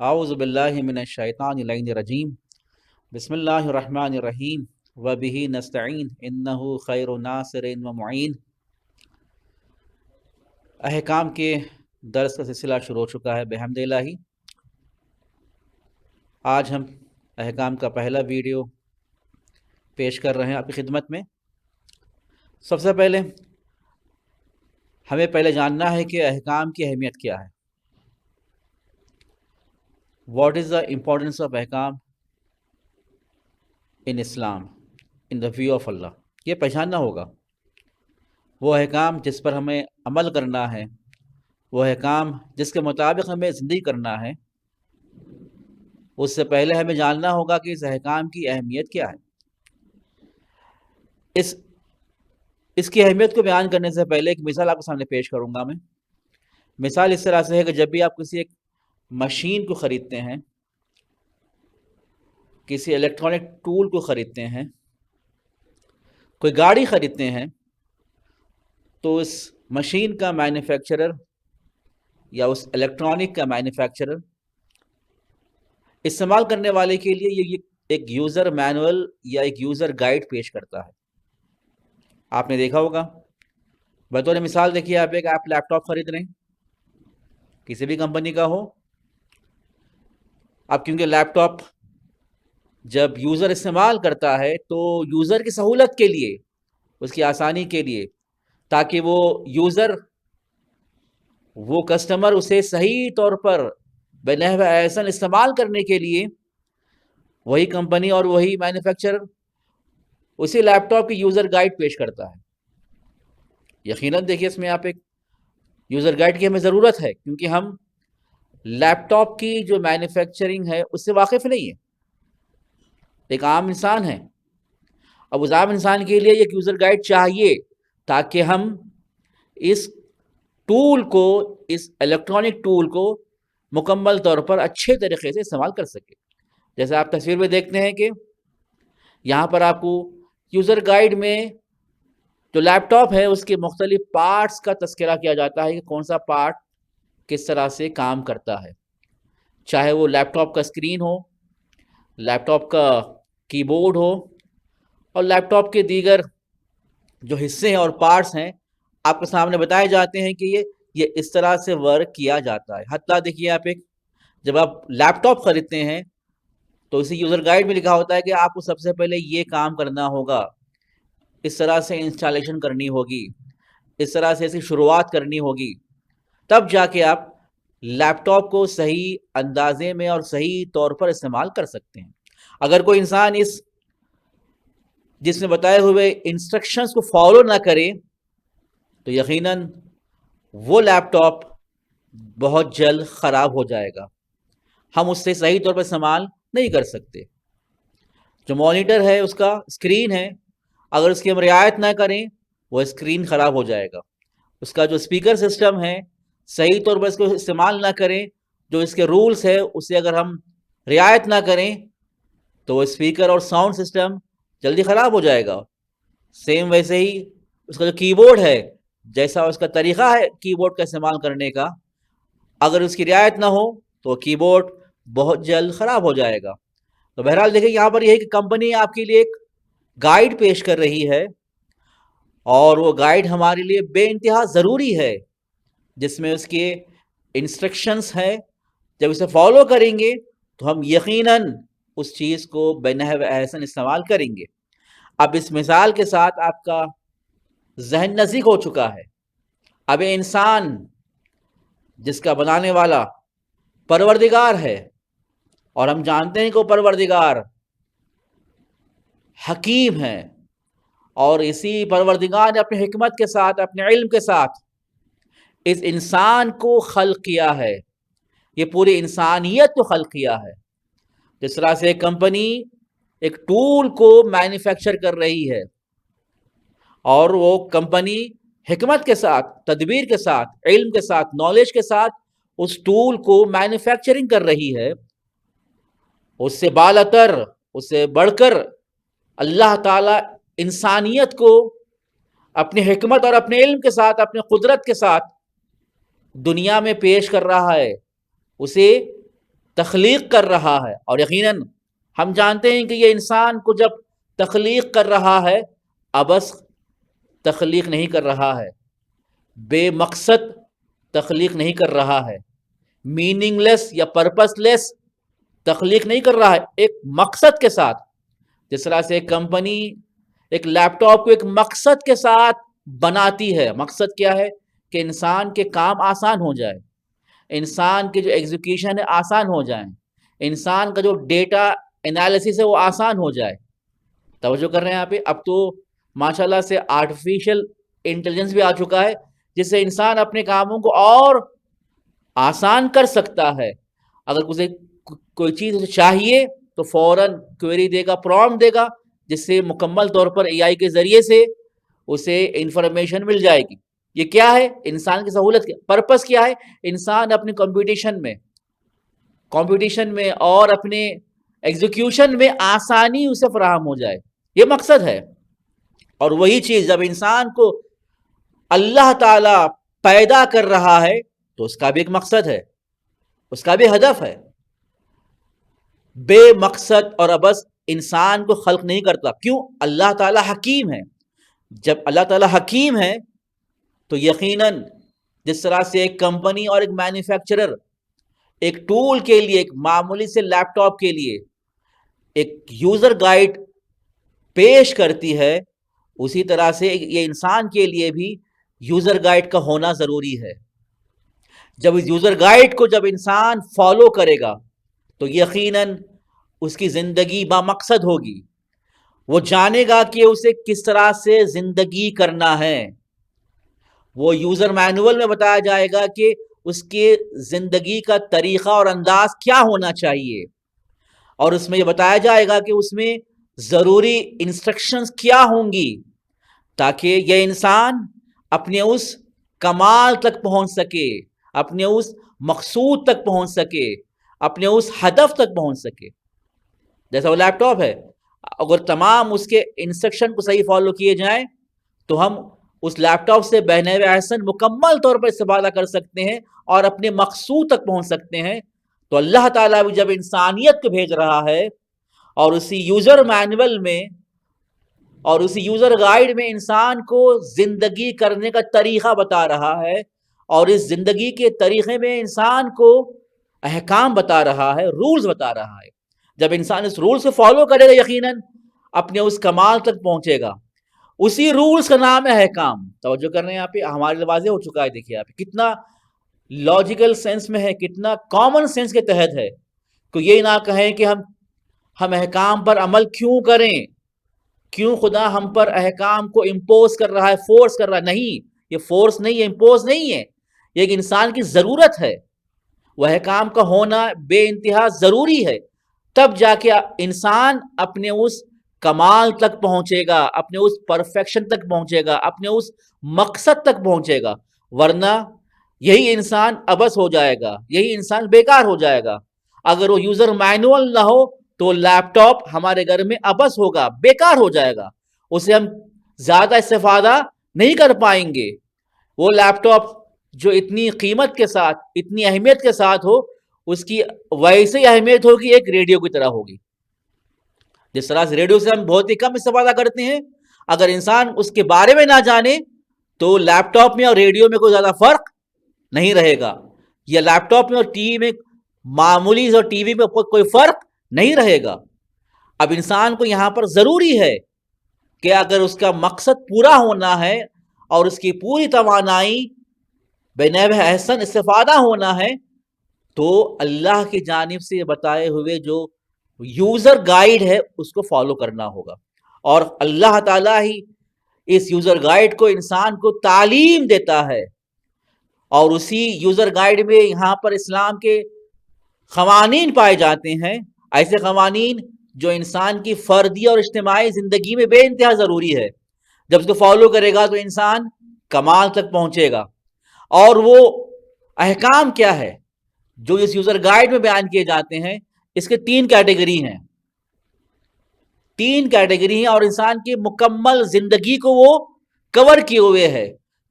اعوذ باللہ من الشیطان الرجیم بسم اللہ الرحمن الرحیم وبہ نستعین انہ خیر ناصر و معین۔ احکام کے درس کا سلسلہ شروع ہو چکا ہے بحمد الہی۔ آج ہم احکام کا پہلا ویڈیو پیش کر رہے ہیں آپ کی خدمت میں۔ سب سے پہلے ہمیں جاننا ہے کہ احکام کی اہمیت کیا ہے۔ What is the importance of احکام in Islam, in the view of Allah؟ یہ پہچاننا ہوگا۔ وہ احکام جس پر ہمیں عمل کرنا ہے، وہ احکام جس کے مطابق ہمیں زندگی کرنا ہے، اس سے پہلے ہمیں جاننا ہوگا کہ اس احکام کی اہمیت کیا ہے۔ اس کی اہمیت کو بیان کرنے سے پہلے ایک مثال آپ کے سامنے پیش کروں گا میں۔ مثال اس طرح سے ہے کہ جب بھی آپ کسی ایک مشین کو خریدتے ہیں، کسی الیکٹرانک ٹول کو خریدتے ہیں، کوئی گاڑی خریدتے ہیں، تو اس مشین کا مینوفیکچرر یا اس الیکٹرانک کا مینوفیکچرر استعمال کرنے والے کے لیے یہ ایک یوزر مینول یا ایک یوزر گائیڈ پیش کرتا ہے۔ آپ نے دیکھا ہوگا، بطور مثال دیکھیے، آپ لیپ ٹاپ خرید رہے ہیں، کسی بھی کمپنی کا ہو۔ اب کیونکہ لیپ ٹاپ جب یوزر استعمال کرتا ہے تو یوزر کی سہولت کے لیے، اس کی آسانی کے لیے، تاکہ وہ کسٹمر اسے صحیح طور پر بنحو احسن استعمال کرنے کے لیے وہی کمپنی اور وہی مینوفیکچرر اسی لیپ ٹاپ کی یوزر گائیڈ پیش کرتا ہے۔ یقیناً دیکھیے، اس میں آپ ایک یوزر گائیڈ کی ہمیں ضرورت ہے، کیونکہ ہم لیپ ٹاپ کی جو مینوفیکچرنگ ہے اس سے واقف نہیں ہے، ایک عام انسان ہے۔ اب اس عام انسان کے لیے ایک یوزر گائیڈ چاہیے تاکہ ہم اس ٹول کو، اس الیکٹرانک ٹول کو مکمل طور پر اچھے طریقے سے استعمال کر سکیں۔ جیسے آپ تصویر میں دیکھتے ہیں کہ یہاں پر آپ کو یوزر گائیڈ میں جو لیپ ٹاپ ہے اس کے مختلف پارٹس کا تذکرہ کیا جاتا ہے کہ کون سا پارٹ کس طرح سے کام کرتا ہے، چاہے وہ لیپ ٹاپ کا اسکرین ہو، لیپ ٹاپ کا کی بورڈ ہو، اور لیپ ٹاپ کے دیگر جو حصے ہیں اور پارٹس ہیں آپ کے سامنے بتائے جاتے ہیں کہ یہ اس طرح سے ورک کیا جاتا ہے۔ حتیٰ دیکھیے، جب آپ لیپ ٹاپ خریدتے ہیں تو اسی یوزر گائیڈ میں لکھا ہوتا ہے کہ آپ کو سب سے پہلے یہ کام کرنا ہوگا، اس طرح سے انسٹالیشن کرنی ہوگی، اس طرح سے اس کی شروعات کرنی ہوگی، تب جا کے آپ لیپ ٹاپ کو صحیح اندازے میں اور صحیح طور پر استعمال کر سکتے ہیں۔ اگر کوئی انسان جس نے بتائے ہوئے انسٹرکشنز کو فالو نہ کرے تو یقیناً وہ لیپ ٹاپ بہت جلد خراب ہو جائے گا، ہم اس سے صحیح طور پر استعمال نہیں کر سکتے۔ جو مانیٹر ہے، اس کا اسکرین ہے، اگر اس کی ہم رعایت نہ کریں وہ اسکرین خراب ہو جائے گا۔ اس کا جو اسپیکر سسٹم ہے، صحیح طور پر اس کو استعمال نہ کریں، جو اس کے رولز ہے اسے اگر ہم رعایت نہ کریں تو وہ اسپیکر اور ساؤنڈ سسٹم جلدی خراب ہو جائے گا۔ سیم ویسے ہی اس کا جو کی بورڈ ہے، جیسا اس کا طریقہ ہے کی بورڈ کا استعمال کرنے کا، اگر اس کی رعایت نہ ہو تو کی بورڈ بہت جلد خراب ہو جائے گا۔ تو بہرحال دیکھیں، یہاں پر یہ ہے کہ کمپنی آپ کے لیے ایک گائیڈ پیش کر رہی ہے، اور وہ گائیڈ ہمارے لیے بے انتہا ضروری ہے، جس میں اس کے انسٹرکشنز ہیں۔ جب اسے فالو کریں گے تو ہم یقیناً اس چیز کو بنحو احسن استعمال کریں گے۔ اب اس مثال کے ساتھ آپ کا ذہن نزدیک ہو چکا ہے اب انسان جس کا بنانے والا پروردگار ہے، اور ہم جانتے ہیں کہ وہ پروردگار حکیم ہے، اور اسی پروردگار نے اپنی حکمت کے ساتھ، اپنے علم کے ساتھ اس انسان کو خلق کیا ہے، یہ پوری انسانیت کو خلق کیا ہے۔ جس طرح سے ایک کمپنی ایک ٹول کو مینوفیکچر کر رہی ہے، اور وہ کمپنی حکمت کے ساتھ، تدبیر کے ساتھ، علم کے ساتھ، نالج کے ساتھ اس ٹول کو مینوفیکچرنگ کر رہی ہے، اس سے بالاتر، اس سے بڑھ کر اللہ تعالیٰ انسانیت کو اپنی حکمت اور اپنے علم کے ساتھ، اپنے قدرت کے ساتھ دنیا میں پیش کر رہا ہے، اسے تخلیق کر رہا ہے۔ اور یقیناً ہم جانتے ہیں کہ یہ انسان کو جب تخلیق کر رہا ہے، ابس تخلیق نہیں کر رہا ہے، بے مقصد تخلیق نہیں کر رہا ہے، میننگ لیس یا پرپس لیس تخلیق نہیں کر رہا ہے، ایک مقصد کے ساتھ۔ جس طرح سے ایک کمپنی ایک لیپ ٹاپ کو ایک مقصد کے ساتھ بناتی ہے۔ مقصد کیا ہے؟ کہ انسان کے کام آسان ہو جائے، انسان کی جو ایگزیکیوشن ہے آسان ہو جائیں، انسان کا جو ڈیٹا انالیسس ہے وہ آسان ہو جائے۔ توجہ کر رہے ہیں یہاں پہ؟ اب تو ماشاءاللہ سے آرٹیفیشل انٹیلیجنس بھی آ چکا ہے، جس سے انسان اپنے کاموں کو اور آسان کر سکتا ہے۔ اگر اسے کوئی چیز اسے چاہیے تو فوراً کوئری دے گا، پرومپٹ دے گا، جس سے مکمل طور پر اے آئی کے ذریعے سے اسے انفارمیشن مل جائے گی۔ یہ کیا ہے؟ انسان کی سہولت کا پرپس کیا ہے؟ انسان اپنے کمپٹیشن میں اور اپنے ایگزیکیوشن میں آسانی اسے فراہم ہو جائے، یہ مقصد ہے۔ اور وہی چیز جب انسان کو اللہ تعالی پیدا کر رہا ہے تو اس کا بھی ایک مقصد ہے، اس کا بھی ہدف ہے۔ بے مقصد اور ابس انسان کو خلق نہیں کرتا۔ کیوں؟ اللہ تعالی حکیم ہے۔ جب اللہ تعالی حکیم ہے تو یقیناً جس طرح سے ایک کمپنی اور ایک مینوفیکچرر ایک ٹول کے لیے، ایک معمولی سے لیپ ٹاپ کے لیے ایک یوزر گائیڈ پیش کرتی ہے، اسی طرح سے یہ انسان کے لیے بھی یوزر گائیڈ کا ہونا ضروری ہے۔ جب اس یوزر گائیڈ کو جب انسان فالو کرے گا تو یقیناً اس کی زندگی با مقصد ہوگی، وہ جانے گا کہ اسے کس طرح سے زندگی کرنا ہے۔ وہ یوزر مینول میں بتایا جائے گا کہ اس کے زندگی کا طریقہ اور انداز کیا ہونا چاہیے، اور اس میں یہ بتایا جائے گا کہ اس میں ضروری انسٹرکشنز کیا ہوں گی تاکہ یہ انسان اپنے اس کمال تک پہنچ سکے، اپنے اس مقصود تک پہنچ سکے، اپنے اس ہدف تک پہنچ سکے۔ جیسا وہ لیپ ٹاپ ہے، اگر تمام اس کے انسٹرکشن کو صحیح فالو کیے جائیں تو ہم اس لیپ ٹاپ سے بنحو احسن مکمل طور پر استفادہ کر سکتے ہیں اور اپنے مقصود تک پہنچ سکتے ہیں۔ تو اللہ تعالیٰ بھی جب انسانیت کو بھیج رہا ہے اور اسی یوزر مینول میں اور اسی یوزر گائیڈ میں انسان کو زندگی کرنے کا طریقہ بتا رہا ہے، اور اس زندگی کے طریقے میں انسان کو احکام بتا رہا ہے، رولز بتا رہا ہے، جب انسان اس رولز کو فالو کرے گا یقیناً اپنے اس کمال تک پہنچے گا۔ اسی رولز کا نام ہے احکام۔ توجہ کر رہے ہیں یہاں پہ؟ ہمارے لیے واضح ہو چکا ہے، دیکھیے آپ کتنا لاجیکل سینس میں ہے، کتنا کامن سینس کے تحت ہے کہ یہ نہ کہیں کہ ہم احکام پر عمل کیوں کریں، کیوں خدا ہم پر احکام کو امپوز کر رہا ہے، فورس کر رہا ہے۔ نہیں، یہ فورس نہیں ہے، امپوز نہیں ہے، یہ ایک انسان کی ضرورت ہے۔ وہ احکام کا ہونا بے انتہا ضروری ہے، تب جا کے انسان اپنے اس کمال تک پہنچے گا، اپنے اس پرفیکشن تک پہنچے گا، اپنے اس مقصد تک پہنچے گا، ورنہ یہی انسان عبث ہو جائے گا، یہی انسان بیکار ہو جائے گا۔ اگر وہ یوزر مینول نہ ہو تو لیپ ٹاپ ہمارے گھر میں عبث ہوگا، بیکار ہو جائے گا، اسے ہم زیادہ استفادہ نہیں کر پائیں گے۔ وہ لیپ ٹاپ جو اتنی قیمت کے ساتھ، اتنی اہمیت کے ساتھ ہو، اس کی ویسے اہمیت ہوگی ایک ریڈیو کی طرح ہوگی۔ جس طرح سے ریڈیو سے ہم بہت ہی کم استفادہ کرتے ہیں، اگر انسان اس کے بارے میں نہ جانے تو لیپ ٹاپ میں اور ریڈیو میں کوئی زیادہ فرق نہیں رہے گا، یا لیپ ٹاپ میں اور ٹی وی میں معمولی اور ٹی وی میں کوئی فرق نہیں رہے گا۔ اب انسان کو یہاں پر ضروری ہے کہ اگر اس کا مقصد پورا ہونا ہے اور اس کی پوری توانائی بنحو احسن استفادہ ہونا ہے تو اللہ کی جانب سے بتائے ہوئے جو یوزر گائیڈ ہے اس کو فالو کرنا ہوگا. اور اللہ تعالیٰ ہی اس یوزر گائیڈ کو انسان کو تعلیم دیتا ہے، اور اسی یوزر گائیڈ میں یہاں پر اسلام کے قوانین پائے جاتے ہیں، ایسے قوانین جو انسان کی فردی اور اجتماعی زندگی میں بے انتہا ضروری ہے. جب اس کو فالو کرے گا تو انسان کمال تک پہنچے گا. اور وہ احکام کیا ہے جو اس یوزر گائیڈ میں بیان کیے جاتے ہیں؟ اس کے 3 کیٹیگری ہیں. 3 کیٹیگری ہیں اور انسان کی مکمل زندگی کو وہ کور کیے ہوئے ہے،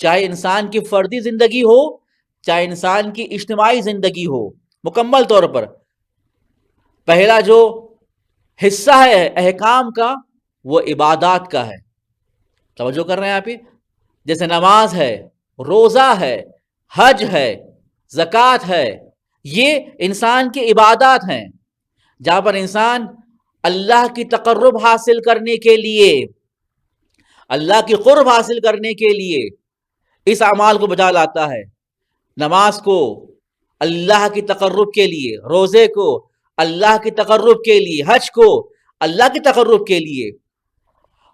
چاہے انسان کی فردی زندگی ہو چاہے انسان کی اجتماعی زندگی ہو، مکمل طور پر. پہلا جو حصہ ہے احکام کا وہ عبادات کا ہے. توجہ کر رہے ہیں آپ؟ جیسے نماز ہے، روزہ ہے، حج ہے، زکوٰۃ ہے، یہ انسان کی عبادات ہیں جہاں پر انسان اللہ کی تقرب حاصل کرنے کے لیے، اللہ کی قرب حاصل کرنے کے لیے اس اعمال کو بجا لاتا ہے. نماز کو اللہ کی تقرب کے لیے، روزے کو اللہ کی تقرب کے لیے، حج کو اللہ کی تقرب کے لیے.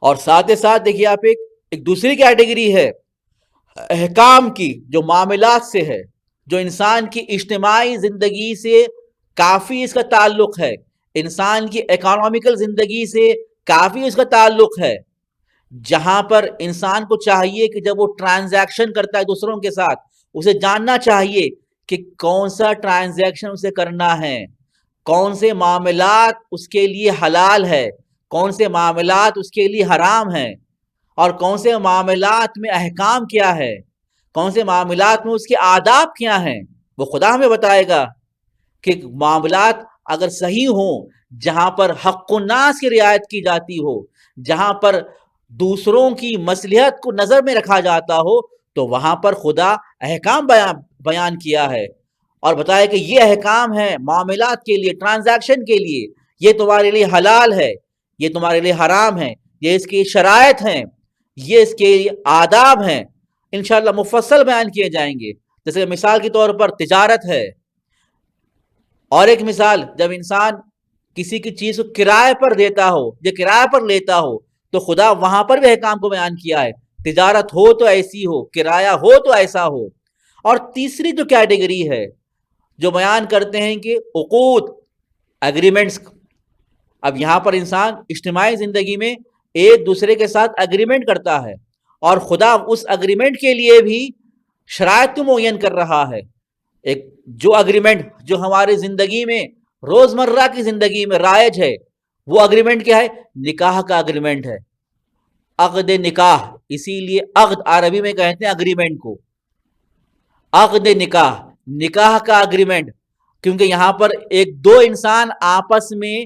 اور ساتھ ساتھ دیکھیے آپ ایک دوسری کیٹیگری ہے احکام کی جو معاملات سے ہے، جو انسان کی اجتماعی زندگی سے کافی اس کا تعلق ہے، انسان کی اکنامیکل زندگی سے کافی اس کا تعلق ہے، جہاں پر انسان کو چاہیے کہ جب وہ ٹرانزیکشن کرتا ہے دوسروں کے ساتھ اسے جاننا چاہیے کہ کون سا ٹرانزیکشن اسے کرنا ہے، کون سے معاملات اس کے لیے حلال ہے، کون سے معاملات اس کے لیے حرام ہیں، اور کون سے معاملات میں احکام کیا ہے، کون سے معاملات میں اس کے آداب کیا ہیں. وہ خدا ہمیں بتائے گا کہ معاملات اگر صحیح ہوں، جہاں پر حق الناس کی رعایت کی جاتی ہو، جہاں پر دوسروں کی مصلحت کو نظر میں رکھا جاتا ہو، تو وہاں پر خدا احکام بیان کیا ہے اور بتایا کہ یہ احکام ہے معاملات کے لیے، ٹرانزیکشن کے لیے، یہ تمہارے لیے حلال ہے، یہ تمہارے لیے حرام ہے، یہ اس کی شرائط ہیں، یہ اس کے آداب ہیں. انشاءاللہ مفصل بیان کیے جائیں گے. جیسے مثال کے طور پر تجارت ہے، اور ایک مثال جب انسان کسی کی چیز کو کرائے پر دیتا ہو یا کرائے پر لیتا ہو تو خدا وہاں پر بھی احکام کو بیان کیا ہے. تجارت ہو تو ایسی ہو، کرایہ ہو تو ایسا ہو. اور تیسری جو کیٹیگری ہے جو بیان کرتے ہیں کہ عقود، اگریمنٹس. اب یہاں پر انسان اجتماعی زندگی میں ایک دوسرے کے ساتھ اگریمنٹ کرتا ہے اور خدا اس اگریمنٹ کے لیے بھی شرائط معین کر رہا ہے. ایک جو اگریمنٹ جو ہماری زندگی میں روزمرہ کی زندگی میں رائج ہے وہ اگریمنٹ کیا ہے؟ نکاح کا اگریمنٹ ہے، عقد نکاح. اسی لیے عقد عربی میں کہتے ہیں اگریمنٹ کو، عقد نکاح، نکاح کا اگریمنٹ. کیونکہ یہاں پر دو انسان آپس میں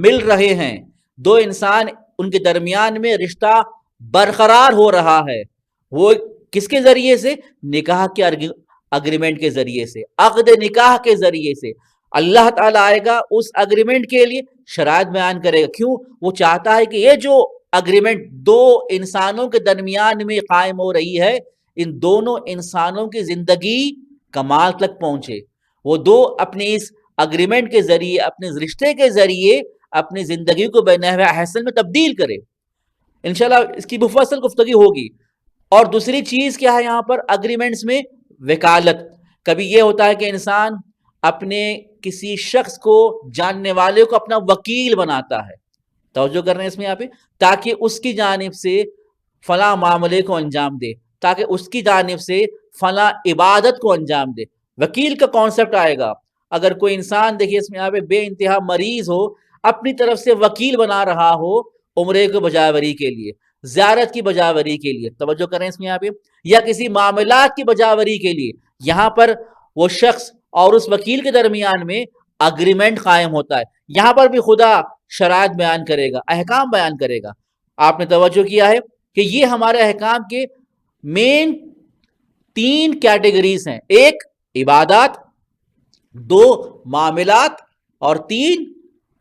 مل رہے ہیں، دو انسان ان کے درمیان میں رشتہ برقرار ہو رہا ہے. وہ کس کے ذریعے سے؟ نکاح کے اگریمنٹ کے ذریعے سے، عقد نکاح کے ذریعے سے. اللہ تعالیٰ آئے گا اس اگریمنٹ کے لیے شرائط بیان کرے گا. کیوں؟ وہ چاہتا ہے کہ یہ جو اگریمنٹ دو انسانوں کے درمیان میں قائم ہو رہی ہے، ان دونوں انسانوں کی زندگی کمال تک پہنچے. وہ دو اپنی اس اگریمنٹ کے ذریعے، اپنے رشتے کے ذریعے اپنی زندگی کو بنحو احسن میں تبدیل کرے. انشاءاللہ اس کی مفصل گفتگو ہوگی. اور دوسری چیز کیا ہے یہاں پر اگریمنٹس میں؟ وکالت. کبھی یہ ہوتا ہے کہ انسان اپنے کسی شخص کو، جاننے والے کو اپنا وکیل بناتا ہے. توجہ کر رہے ہیں اس میں یہاں پہ، تاکہ اس کی جانب سے فلاں معاملے کو انجام دے، تاکہ اس کی جانب سے فلاں عبادت کو انجام دے. وکیل کا کانسیپٹ آئے گا. اگر کوئی انسان دیکھیے اس میں یہاں پہ بے انتہا مریض ہو، اپنی طرف سے وکیل بنا رہا ہو عمرے کو بجاوری کے لیے، زیارت کی بجاوری کے لیے، توجہ کریں اس میں یہاں پہ، یا کسی معاملات کی بجاوری کے لیے، یہاں پر وہ شخص اور اس وکیل کے درمیان میں اگریمنٹ قائم ہوتا ہے. یہاں پر بھی خدا شرائط بیان کرے گا، احکام بیان کرے گا. آپ نے توجہ کیا ہے کہ یہ ہمارے احکام کے مین 3 کیٹیگریز ہیں. ایک عبادات، 2 معاملات، اور 3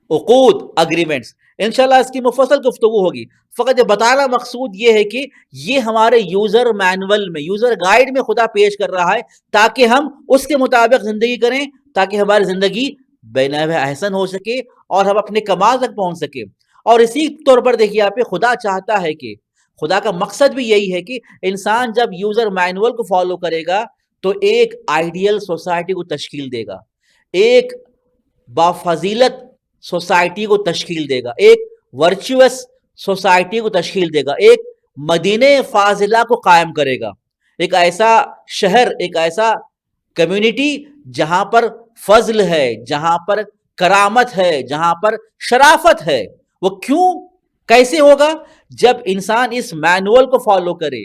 عقود، اگریمنٹس. انشاءاللہ اس کی مفصل گفتگو ہوگی. فقط یہ بتانا مقصود یہ ہے کہ یہ ہمارے یوزر مینول میں، یوزر گائیڈ میں خدا پیش کر رہا ہے تاکہ ہم اس کے مطابق زندگی کریں، تاکہ ہماری زندگی بے نحو احسن ہو سکے اور ہم اپنے کمال تک پہنچ سکے. اور اسی طور پر دیکھیے آپ خدا چاہتا ہے کہ خدا کا مقصد بھی یہی ہے کہ انسان جب یوزر مینول کو فالو کرے گا تو ایک آئیڈیل سوسائٹی کو تشکیل دے گا، ایک بافضیلت سوسائٹی کو تشکیل دے گا، ایک ورچوس سوسائٹی کو تشکیل دے گا، ایک مدینہ فاضلہ کو قائم کرے گا، ایک ایسا شہر، ایک ایسا کمیونٹی جہاں پر فضل ہے، جہاں پر کرامت ہے، جہاں پر شرافت ہے. وہ کیوں کیسے ہوگا؟ جب انسان اس مینول کو فالو کرے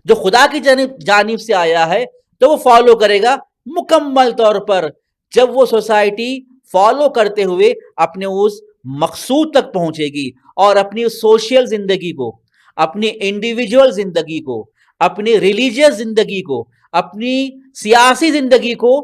جو خدا کی جانب سے آیا ہے، تو وہ فالو کرے گا مکمل طور پر. جب وہ سوسائٹی فالو کرتے ہوئے اپنے اس مقصود تک پہنچے گی اور اپنی سوشل زندگی کو، اپنی انڈیویجول زندگی کو، اپنی ریلیجیس زندگی کو، اپنی سیاسی زندگی کو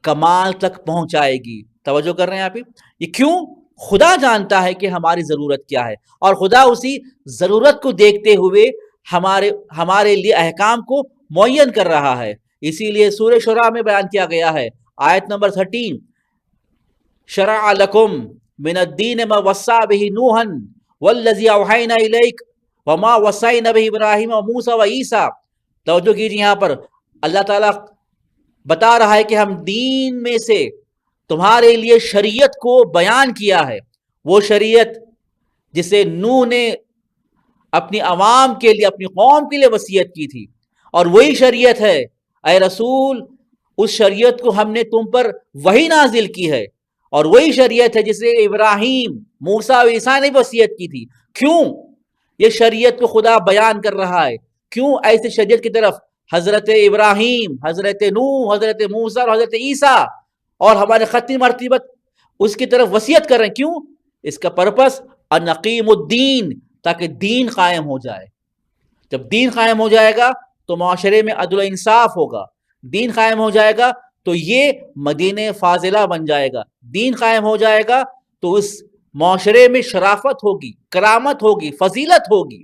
کمال تک پہنچائے گی. توجہ کر رہے ہیں آپ؟ یہ کیوں؟ خدا جانتا ہے کہ ہماری ضرورت کیا ہے، اور خدا اسی ضرورت کو دیکھتے ہوئے ہمارے لیے احکام کو معین کر رہا ہے. اسی لیے سورہ شعراء میں بیان کیا گیا ہے، آیت نمبر 13، شرع لکم من الدین ما وصی بہ نوحا والذی اوحینا الیک وما وصینا بہ ابراہیم وموسیٰ وعیسیٰ. توجہ کیجیے، یہاں پر اللہ تعالیٰ بتا رہا ہے کہ ہم دین میں سے تمہارے لیے شریعت کو بیان کیا ہے، وہ شریعت جسے نوح نے اپنی عوام کے لیے، اپنی قوم کے لیے وصیت کی تھی، اور وہی شریعت ہے اے رسول، اس شریعت کو ہم نے تم پر وہی نازل کی ہے، اور وہی شریعت ہے جسے ابراہیم، موسیٰ اور عیسیٰ نے وصیت کی تھی. کیوں یہ شریعت کو خدا بیان کر رہا ہے؟ کیوں ایسے شریعت کی طرف حضرت ابراہیم، حضرت نوح، حضرت موسیٰ اور حضرت عیسیٰ اور ہمارے ختم مرتبت اس کی طرف وصیت کر رہے ہیں؟ کیوں؟ اس کا پرپس انقیم الدین، تاکہ دین قائم ہو جائے. جب دین قائم ہو جائے گا تو معاشرے میں عدل و انصاف ہوگا، دین قائم ہو جائے گا تو یہ مدینہ فاضلہ بن جائے گا، دین قائم ہو جائے گا تو اس معاشرے میں شرافت ہوگی، کرامت ہوگی، فضیلت ہوگی.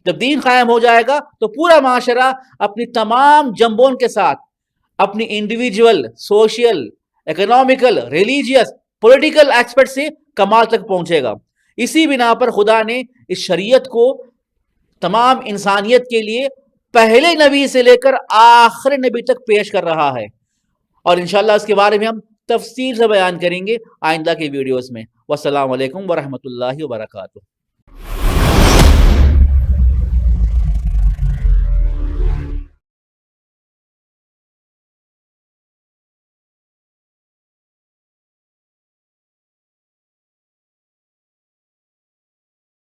جب دین قائم ہو جائے گا تو پورا معاشرہ اپنی تمام جنبوں کے ساتھ اپنی individual, social, economical, religious, political aspect سے کمال تک پہنچے گا. اسی بنا پر خدا نے اس شریعت کو تمام انسانیت کے لیے پہلے نبی سے لے کر آخر نبی تک پیش کر رہا ہے، اور انشاءاللہ اس کے بارے میں ہم تفصیل سے بیان کریں گے آئندہ کی ویڈیوز میں. والسلام علیکم ورحمۃ اللہ وبرکاتہ.